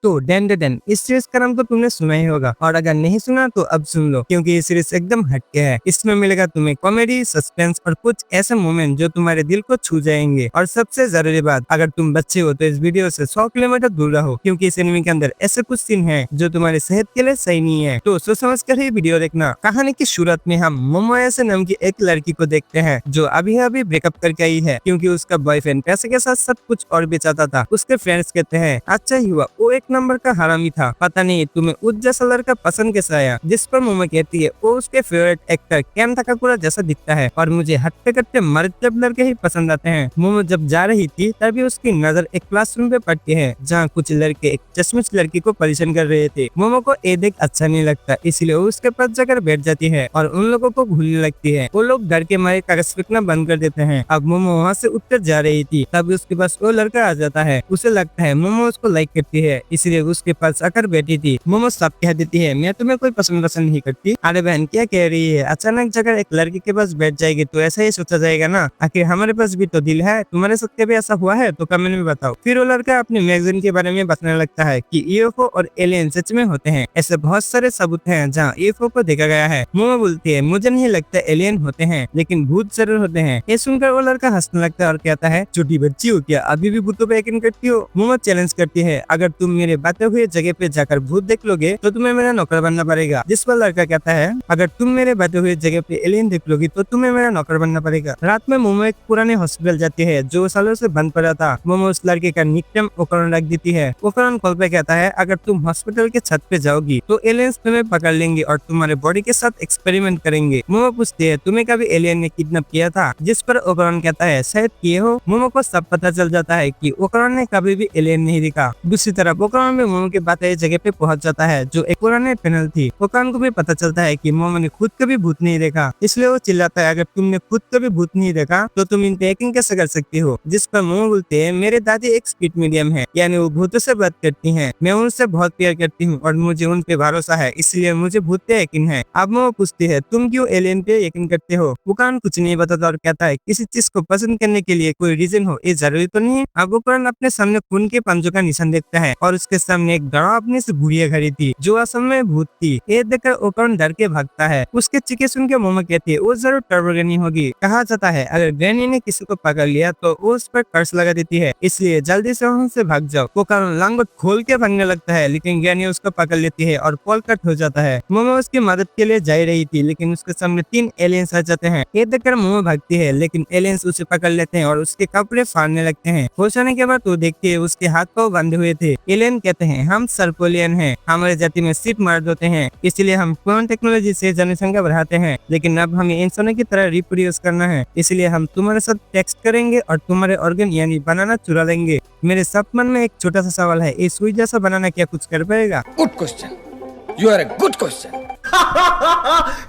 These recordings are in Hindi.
तो डैन डे डैन, इस सीरीज का नाम तो तुमने सुना ही होगा, और अगर नहीं सुना तो अब सुन लो, क्योंकि ये सीरीज एकदम हटके है। इसमें मिलेगा तुम्हें कॉमेडी, सस्पेंस और कुछ ऐसे मोमेंट जो तुम्हारे दिल को छू जाएंगे। और सबसे जरूरी बात, अगर तुम बच्चे हो तो इस वीडियो से 100 किलोमीटर दूर रहो, क्योंकि इस एनिमे के अंदर ऐसे कुछ सीन है जो तुम्हारी सेहत के लिए सही नहीं है। तो सोच समझ कर ही वीडियो देखना। कहानी की शुरुआत में हम मोमोयासे नाम की एक लड़की को देखते हैं जो अभी अभी ब्रेकअप करके आई है, क्योंकि उसका बॉयफ्रेंड पैसे के साथ सब कुछ और भी चाहता था। उसके फ्रेंड्स कहते हैं अच्छा ही हुआ, वो एक नंबर का हरामी था, पता नहीं तुम्हें उस जैसा लड़का पसंद कैसे आया। जिस पर मोमो कहती है वो उसके फेवरेट एक्टर केन ताकाकुरा जैसा दिखता है, और मुझे हट्टे कट्टे मर्द लड़के ही पसंद आते हैं। मोमो जब जा रही थी तभी उसकी नजर एक क्लासरूम पे पड़ती है, जहाँ कुछ लड़के एक चश्मिश लड़की को परेशान कर रहे थे। मोमो को ये देख अच्छा नहीं लगता, इसलिए वो उसके पास जाकर बैठ जाती है और उन लोगों को भूलने लगती है। वो लोग डर के मारे कागज फेंकना बंद कर देते हैं। अब मोमो वहाँ से उठकर जा रही थी, तभी उसके पास वो लड़का आ जाता है। उसे लगता है मोमो उसको लाइक करती है, इसलिए उसके पास आकर बैठी थी। मोमो सब कह देती है मैं तुम्हें कोई पसंद नहीं करती। अरे बहन क्या कह रही है, अचानक जाकर एक लड़की के पास बैठ जाएगी तो ऐसा ही सोचा जाएगा ना, आखिर हमारे पास भी तो दिल है। तुम्हारे साथ कभी ऐसा हुआ है तो कमेंट में बताओ। फिर वो लड़का अपने मैगजीन के बारे में बताने लगता है कि यूएफओ और एलियन सच में होते हैं। ऐसे बहुत सारे सबूत हैं जहाँ यूएफओ को देखा गया है। मोमो बोलती है मुझे नहीं लगता एलियन होते हैं, लेकिन भूत जरूर होते हैं। ये सुनकर वो लड़का हंसने लगता है और कहता है छोटी बच्ची हो क्या, अभी भी भूतों पे यकीन करती हो। मोमो चैलेंज करती है अगर तुम मेरे बातें हुए जगह पे जाकर भूत देख लोगे तो तुम्हें मेरा नौकर बनना पड़ेगा। जिस पर लड़का कहता है अगर तुम मेरे बातें हुए जगह पे एलियन देख लोगी तो तुम्हें मेरा नौकर बनना पड़ेगा। रात में मोमो एक पुराने हॉस्पिटल जाती है जो सालों से बंद पड़ा था। मोमो उस लड़के का निकनेम ओकरन रख देती है। ओकरन कॉल पे कहता है अगर तुम हॉस्पिटल के छत पे जाओगी तो एलियंस तुम्हें पकड़ लेंगे और तुम्हारे बॉडी के साथ एक्सपेरिमेंट करेंगे। मोमो पूछती है तुम्हें कभी एलियन ने किडनैप किया था, जिस पर ओकरन कहता है शायद किए हो। मोमो को सब पता चल जाता है कि ओकरन ने कभी भी एलियन नहीं देखा। दूसरी तरफ ओकरन भी मोमो के बातें जगह पे पहुंच जाता है जो एक पुराने पैनल थी। ओकरन को भी पता चलता है कि मोमो ने खुद कभी भूत नहीं देखा, इसलिए वो चिल्लाता है अगर तुमने खुद कभी भूत नहीं देखा तो तुम इन पे यकीन कैसे कर सकती हो। जिस पर मोमो बोलते हैं मेरे दादी एक स्पीड मीडियम है, यानी वो भूतों से बात करती हैं। मैं उनसे बहुत प्यार करती हूँ और मुझे उन पे भरोसा है, इसलिए मुझे भूत पे यकीन है। अब मोमो पूछती है तुम क्यों एलियन पे यकीन करते हो। ओकरन कुछ नहीं बताता और कहता है किसी चीज को पसंद करने के लिए कोई रीजन हो ये जरूरी तो नहीं है। अब ओकरन अपने सामने खून के पंजों का निशान देखता है और उसके सामने एक डरावनी सी गुड़िया खड़ी थी जो असल में भूत थी। ये देखकर ओकरन डर के भागता है। उसके चीखे सुन के मोमो कहती है वो जरूर टर्बोग्रेनी होगी। कहा जाता है अगर ग्रैनी ने किसी को पकड़ लिया तो वो उस पर कर्स लगा देती है, इसलिए जल्दी से वहाँ से भाग जाओ। ओकरन लांगोट खोल के भागने लगता है, लेकिन ग्रैनी उसको पकड़ लेती है और कॉल कट हो जाता है। मोमो उसकी मदद के लिए जा रही थी, लेकिन उसके सामने 3 एलियंस आ जाते हैं। ये देखकर मोमो भागती है, लेकिन एलियंस उसे पकड़ लेते हैं और उसके कपड़े फाड़ने लगते हैं। होश आने के बाद वो देखती है उसके हाथ पाँव बंधे हुए थे। एलियन कहते हैं हम सर्पोलियन हैं, हमारे जाति में सिर्फ मर्द होते हैं, इसलिए हम क्लोन टेक्नोलॉजी से जनसंख्या बढ़ाते हैं, लेकिन अब हमें इंसानों की तरह रिप्रोड्यूस करना है, इसलिए हम तुम्हारे साथ टेक्स्ट करेंगे और तुम्हारे ऑर्गन यानी बनाना चुरा लेंगे। मेरे सब मन में एक छोटा सा सवाल है, ये सुई जैसा बनाना क्या कुछ कर पाएगा? Good question, you are a good question.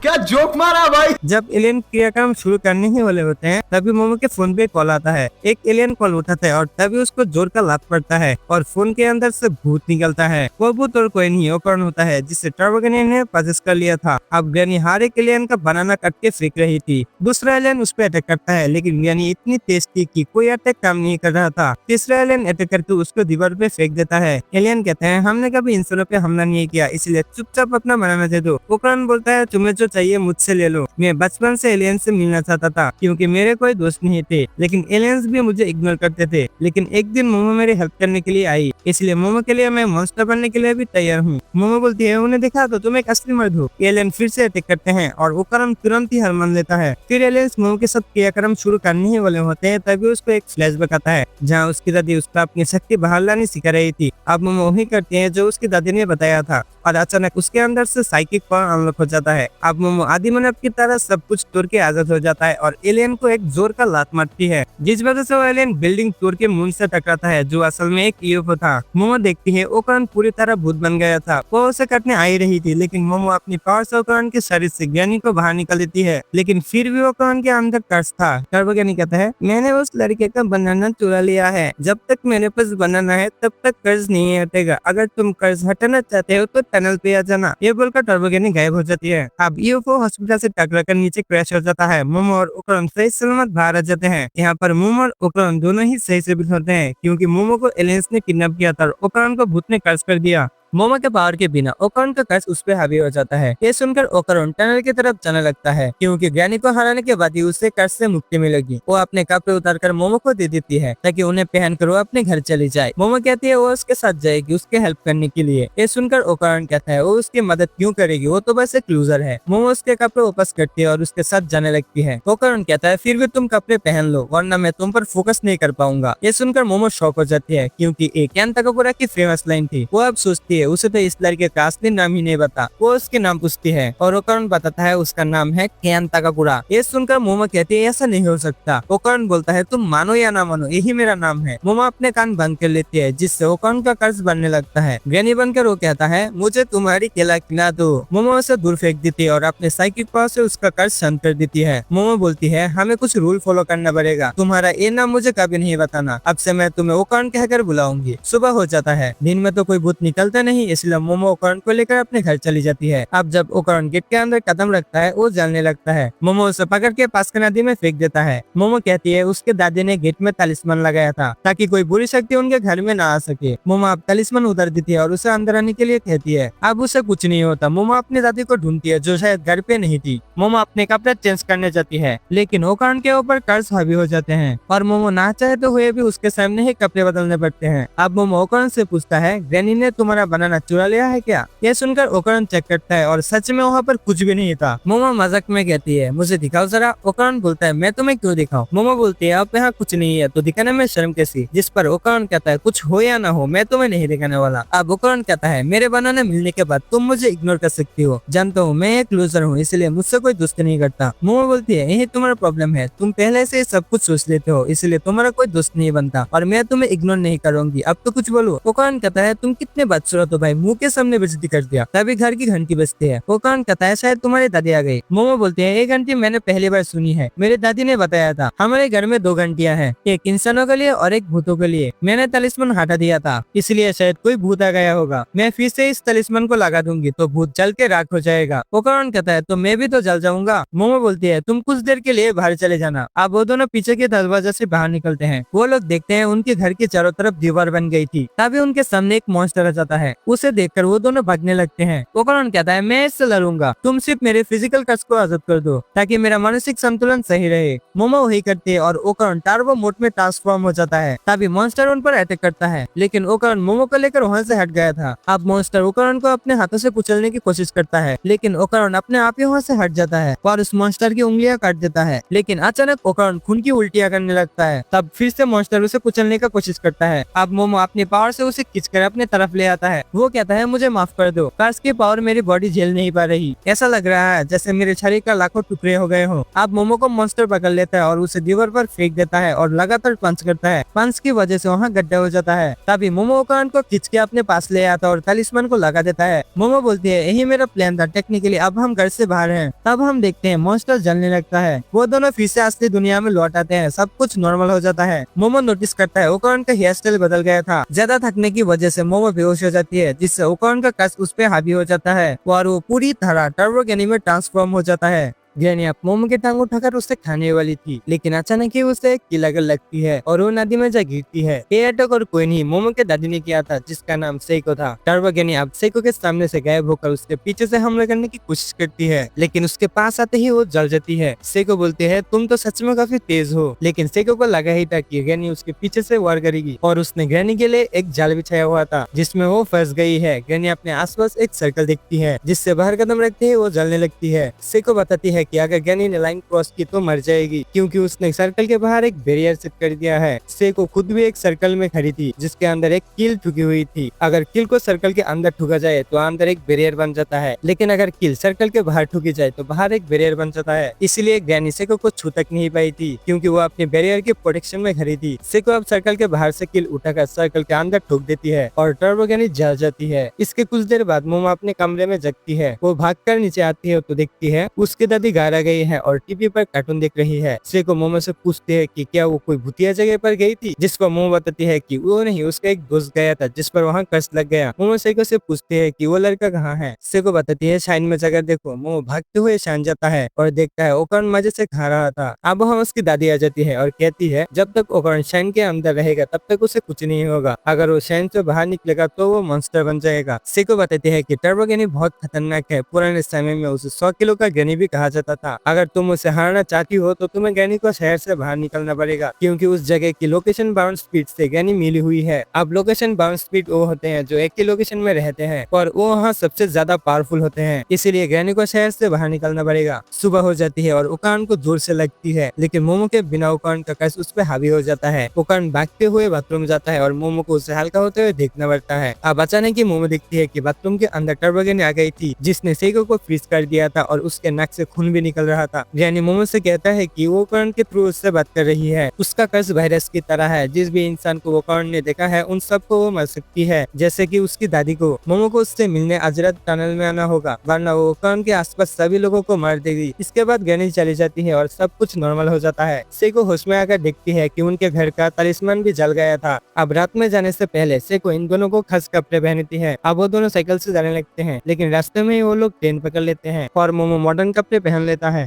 क्या जोक मारा भाई। जब एलियन क्रियाक्रम शुरू करने ही वाले होते हैं तभी मोमो के फोन पे कॉल आता है। एक एलियन कॉल उठाता है और तभी उसको जोर का लात पड़ता है और फोन के अंदर से भूत निकलता है। वो भूत और कोई नहीं ओकरन होता है जिसे टर्बोग्रेनी ने पजेस कर लिया था। अब ग्रैनी हर एक एलियन का बनाना कट के फेंक रही थी। दूसरा एलियन उस पर अटैक करता है, लेकिन ग्रैनी इतनी तेज थी कि कोई अटैक काम नहीं कर रहा था। तीसरा एलियन अटैक करके उसको दीवार पे फेंक देता है। एलियन कहते हैं हमने कभी इंसानों पे हमला नहीं किया, इसलिए चुपचाप अपना बनाना दे दो। ओकरन बोलता है तुम्हें जो चाहिए मुझसे ले लो, मैं बचपन से एलियन से मिलना चाहता था क्योंकि मेरे कोई दोस्त नहीं थे, लेकिन एलियंस भी मुझे इग्नोर करते थे। लेकिन एक दिन मोमो मेरी हेल्प करने के लिए आई, इसलिए मोमो के लिए मैं मॉन्स्टर बनने के लिए भी तैयार हूँ। मोमो बोलती है उन्हें देखा तो तुम एक असली मर्द हो। एलियन फिर से अटैक करते हैं और ओकरन तुरंत ही हार मान लेता है। फिर एलियंस मोमो के साथ क्रियाक्रम शुरू करने ही वाले होते हैं तभी उसको एक फ्लैशबैक आता है जहाँ उसकी दादी उसको अपनी शक्ति बाहर लानी सिखा रही थी। अब मोमो वही करते हैं जो उसकी दादी ने बताया था और अचानक उसके अंदर से साइकिक पावर अनलॉक हो जाता है। अब मोमो आदि मानव की तरह सब कुछ तोड़ के आजाद हो जाता है और एलियन को एक जोर का लात मारती है, जिस वजह से वो एलियन बिल्डिंग तोड़ के मून से टकराता है जो असल में एक यूएफओ था। मोमो देखती है ओकरन पूरी तरह भूत बन गया था। वो उसे काटने आ ही रही थी, लेकिन मोमो अपनी पावर से ओकरन के शरीर से ग्रैनी को बाहर निकाल देती है, लेकिन फिर भी ओकरन के अंदर कर्ज था। टर्बोग्रेनी कहता है मैंने उस लड़के का बनाना चुरा लिया है, जब तक मेरे पास बनाना है तब तक कर्ज नहीं हटेगा, अगर तुम कर्ज हटाना चाहते हो तो टनल पे आ जाना। ये बोलकर टर्बोग्रेनी ग्रैनी गायब हो जाती है। अब यूएफओ हॉस्पिटल से टकरा कर नीचे क्रैश हो जाता है। मोमो और ओकरन सही सलामत बाहर आ जाते हैं। यहाँ पर मोमो और ओकरन दोनों ही सही से होते हैं क्योंकि मोमो को एलियंस ने किडनैप किया था और ओकरन को भूत ने कर्ज कर दिया। मोमो के पावर के बिना ओकरन का कर्ज उस पर हावी हो जाता है। ये सुनकर ओकरन टनल की तरफ जाने लगता है क्योंकि ग्रैनी को हराने के बाद ही उसे कर्ज से मुक्ति मिलेगी। वो अपने कपड़े उतारकर मोमो को दे देती है ताकि उन्हें पहनकर वो अपने घर चली जाए। मोमो कहती है वो उसके साथ जाएगी उसके हेल्प करने के लिए। ये सुनकर ओकरन कहता है वो उसकी मदद क्यों करेगी, वो तो बस एक लूजर है। मोमो उसके कपड़े वापस करती है और उसके साथ जाने लगती है। ओकरन कहता है फिर भी तुम कपड़े पहन लो वरना मैं तुम पर फोकस नहीं कर पाऊंगा। ये सुनकर मोमो शॉक हो जाती है क्योंकि ये केन ताकापुरा की फेमस लाइन थी। वो अब सोचती है उसे तो इस लड़के का असली नाम ही नहीं बता। वो उसके नाम पूछती है और ओकरन बताता है उसका नाम है केन ताकापुरा। ये सुनकर मोमो कहती है ऐसा नहीं हो सकता। ओकरन बोलता है तुम मानो या ना मानो यही मेरा नाम है। मोमो अपने कान बंद कर लेती है जिससे ओकरन का कर्ज बनने लगता है। ग्रैनी बनकर वो कहता है मुझे तुम्हारी केला खिला दो। मोमो उसे दूर फेंक देती है और अपने साइकिक पावर से उसका कर्ज शांत कर देती है। मोमो बोलती है हमें कुछ रूल फॉलो करना पड़ेगा, तुम्हारा ये नाम मुझे कभी नहीं बताना। अब से मैं तुम्हें ओकरन कहकर बुलाऊंगी। सुबह हो जाता है। दिन में तो कोई भूत निकलता नहीं इसलिए मोमो ओकरन को लेकर अपने घर चली जाती है। अब जब ओकरन गेट के अंदर कदम रखता है वो जलने लगता है। मोमो उसे पकड़ के पास के नदी में फेंक देता है। मोमो कहती है उसके दादी ने गेट में तलिस्मान लगाया था ताकि कोई बुरी शक्ति उनके घर में ना आ सके। मोमो अब तलिस्मान उतार देती है और उसे अंदर आने के लिए कहती है। अब उसे कुछ नहीं होता। मोमो अपनी दादी को ढूंढती है जो शायद घर पे नहीं थी। मोमो अपने कपड़े चेंज करने जाती है लेकिन ओकरन के ऊपर कर्ज हावी हो जाते हैं और मोमो ना चाहे तो हुए भी उसके सामने ही कपड़े बदलने पड़ते हैं। अब मोमो ओकरन से पूछता है ग्रैनी ने तुम्हारा बनाना चुरा लिया है क्या। ये सुनकर ओकरन चेक करता है और सच में वहाँ पर कुछ भी नहीं था। मोमो मजाक में कहती है मुझे दिखाओ जरा। ओकरन बोलता है मैं तुम्हें क्यों दिखाऊं। मोमो बोलती है अब यहाँ कुछ नहीं है तो दिखाने में शर्म कैसी। जिस पर ओकरन कहता है कुछ हो या ना हो मैं तुम्हें नहीं दिखाने वाला। अब ओकरन कहता है मेरे बनाने मिलने के बाद तुम मुझे इग्नोर कर सकती हो। जानता हूँ मैं एक लूजर हूँ इसलिए मुझसे कोई दोस्ती नहीं करता। मोमो बोलती है यही तुम्हारा प्रॉब्लम है, तुम पहले से सब कुछ सोच लेते हो इसलिए तुम्हारा कोई दोस्त नहीं बनता और मैं तुम्हें इग्नोर नहीं करूंगी। अब तो कुछ बोलो। ओकरन कहता है तुम कितने बदसूरत हो भाई, मुंह के सामने बेइज्जती कर दिया। तभी घर की घंटी बजती है। ओकरन कहता है शायद तुम्हारी दादी आ गई। मोमो बोलते हैं ये घंटी मैंने पहली बार सुनी है, मेरी दादी ने बताया था हमारे घर में 2 घंटियां हैं, एक इंसानों के लिए और एक भूतों के लिए। मैंने तलिस्मान हटा दिया था इसलिए शायद कोई भूत आ गया होगा। मैं फिर से इस तलिस्मान को लगा दूंगी तो भूत जल के राख हो जाएगा। ओकरन कहता है तो मैं भी तो जल जाऊंगा। मोमो बोलती है तुम कुछ देर के लिए बाहर चले जाना। अब वो दोनों पीछे के दरवाजे से बाहर निकलते हैं। वो लोग देखते हैं उनके घर के चारों तरफ दीवार बन गई थी। तभी उनके सामने एक मॉन्स्टर आ जाता है। उसे देखकर वो दोनों भागने लगते हैं। ओकरन कहता है मैं इससे लड़ूंगा, तुम सिर्फ मेरे फिजिकल कर्ज को आजाद कर दो ताकि मेरा मानसिक संतुलन सही रहे। मोमो वही करती है और ओकरन टर्बो मोड में ट्रांसफॉर्म हो जाता है। तभी मॉन्स्टर उन पर अटैक करता है लेकिन ओकरन मोमो को लेकर वहाँ से हट गया था। अब मॉन्स्टर ओकरन को अपने हाथों से कुचलने की कोशिश करता है लेकिन ओकरन अपने आप ही वहाँ से हट जाता है और उस मॉन्स्टर की उंगलियां काट देता है। लेकिन अचानक ओकरन खून की उल्टियां करने लगता है। तब फिर से मॉन्स्टर उसे कुचलने का कोशिश करता है। अब मोमो अपनी पावर से उसे खींचकर अपने तरफ ले आता है। वो कहता है मुझे माफ कर दो, कर्ज की पावर मेरी बॉडी झेल नहीं पा रही। ऐसा लग रहा है जैसे मेरे शरीर का लाखों टुकड़े हो गए हो। अब मोमो को मॉन्स्टर पकड़ लेता है और उसे दीवार पर फेंक देता है और लगातार पंच करता है। पंच की वजह से वहाँ गड्ढा हो जाता है। तभी मोमो ओकरन को खींच के अपने पास ले आता है और तलिस्मान को लगा देता है। मोमो बोलती है यही मेरा प्लान था, टेक्निकली अब हम घर से बाहर हैं। तब हम देखते हैं मॉन्स्टर जलने लगता है। वो दोनों फिर से असली दुनिया में लौट आते हैं। सब कुछ नॉर्मल हो जाता है। मोमो नोटिस करता है ओकरन का हेयर स्टाइल बदल गया था। ज्यादा थकने की वजह से मोमो बेहोश हो जाती है जिससे ओकरन का कर्ज उस पर हावी हो जाता है और वो पूरी तरह टर्बो ग्रैनी में ट्रांसफॉर्म हो जाता है। ग्रैनी अब मोमो की टांग उठाकर उसे खाने वाली थी लेकिन अचानक ही उसे एक की लगन लगती है और वो नदी में जा गिरती है। ये अटैक और कोई नहीं मोमो के दादी ने किया था जिसका नाम सेइको था। टर्बो ग्रैनी अब सेइको के सामने से गायब होकर उसके पीछे से हमला करने की कोशिश करती है लेकिन उसके पास आते ही वो जल जाती है। सेइको बोलती है तुम तो सच में काफी तेज हो। लेकिन सेइको को लगा ही था कि ग्रैनी उसके पीछे से वार करेगी और उसने ग्रैनी के लिए एक जाल बिछाया हुआ था जिसमें वो फंस गई है। ग्रैनी अपने आसपास एक सर्कल देखती है जिससे बाहर कदम रखते ही वो जलने लगती है। सेइको बताती है कि अगर ग्रैनी ने लाइन क्रॉस की तो मर जाएगी क्योंकि उसने सर्कल के बाहर एक बैरियर सेट कर दिया है। सेइको खुद भी एक सर्कल में खड़ी थी जिसके अंदर एक कील ठुकी हुई थी। अगर कील को सर्कल के अंदर ठुका जाए तो अंदर एक बैरियर बन जाता है लेकिन अगर कील सर्कल के बाहर ठुकी जाए तो बाहर एक बैरियर बन जाता है। इसलिए ग्रैनी सेइको को छू तक नहीं पाई थी क्योंकि वो अपने बैरियर के प्रोटेक्शन में खड़ी थी। सेइको अब सर्कल के बाहर से कील उठाकर सर्कल के अंदर ठोक देती है और टर्बो ग्रैनी जल जाती है। इसके कुछ देर बाद मोमो अपने कमरे में जगती है। वो भागकर नीचे आती है तो देखती है उसकी दादी घर आ गई है और टीवी पर कार्टून देख रही है। सेको मोमो से पूछती है कि क्या वो कोई भूतिया जगह पर गई थी, जिसको मोमो बताती है कि वो नहीं, उसका एक दोस्त गया था जिस पर वहाँ कर्ज लग गया। मोमो सेको से पूछती है कि वो लड़का कहाँ है। सेको बताती है शाइन में जाकर देखो। मोमो भागते हुए शाइन जाता है और देखता है ओकॉन मजे से खा रहा था। अब वहाँ उसकी दादी आ जाती है और कहती है जब तक ओकॉन शाइन के अंदर रहेगा तब तक उसे कुछ नहीं होगा, अगर वो शाइन से बाहर निकलेगा तो वो मॉन्स्टर बन जाएगा। सेको बताती है कि टर्बो गैनी बहुत खतरनाक है, पुराने समय में उसे 100 किलो का गैनी भी कहा जाता था। अगर तुम उसे हारना चाहती हो तो तुम्हें गैनी को शहर से बाहर निकलना पड़ेगा, क्योंकि उस जगह की लोकेशन बाउंड स्पीड से गैनी मिली हुई है। अब लोकेशन बाउंड स्पीड वो होते हैं जो एक ही लोकेशन में रहते हैं और वो वहाँ सबसे ज्यादा पावरफुल होते हैं, इसीलिए गैनी को शहर से बाहर निकलना पड़ेगा। सुबह हो जाती है और ओकान को दूर से लगती है, लेकिन मोमो के बिना ओकान का कर्ज उस पर हावी हो जाता है। ओकान भागते हुए बाथरूम जाता है और मोमो को उसे हल्का होते हुए देखना पड़ता है। अब अचानक ही मोमो देखती है कि बाथरूम के अंदर टर्बो गैनी आ गई थी, जिसने सेको को फ्रीज कर दिया था और उसके नाक से खून भी निकल रहा था। गैनी मोमो से कहता है कि वो ओकान के थ्रू उससे बात कर रही है। उसका कर्ज वायरस की तरह है, जिस भी इंसान को ओकान ने देखा है उन सबको वो मर सकती है, जैसे कि उसकी दादी को। मोमो को उससे मिलने अजरत टनल में आना होगा, वरना वो ओकान के आसपास सभी लोगों को मार देगी। इसके बाद गैनी चली जाती है और सब कुछ नॉर्मल हो जाता है। सेको होश में आकर देखती है कि उनके घर का तलिस्मान भी जल गया था। अब रात में जाने से पहले सेको इन दोनों को खास कपड़े पहनती है। अब वो दोनों साइकिल से जाने लगते हैं, लेकिन रास्ते में ही वो लोग ट्रेन पकड़ लेते हैं और मोमो मॉडर्न कपड़े पहन लेता है।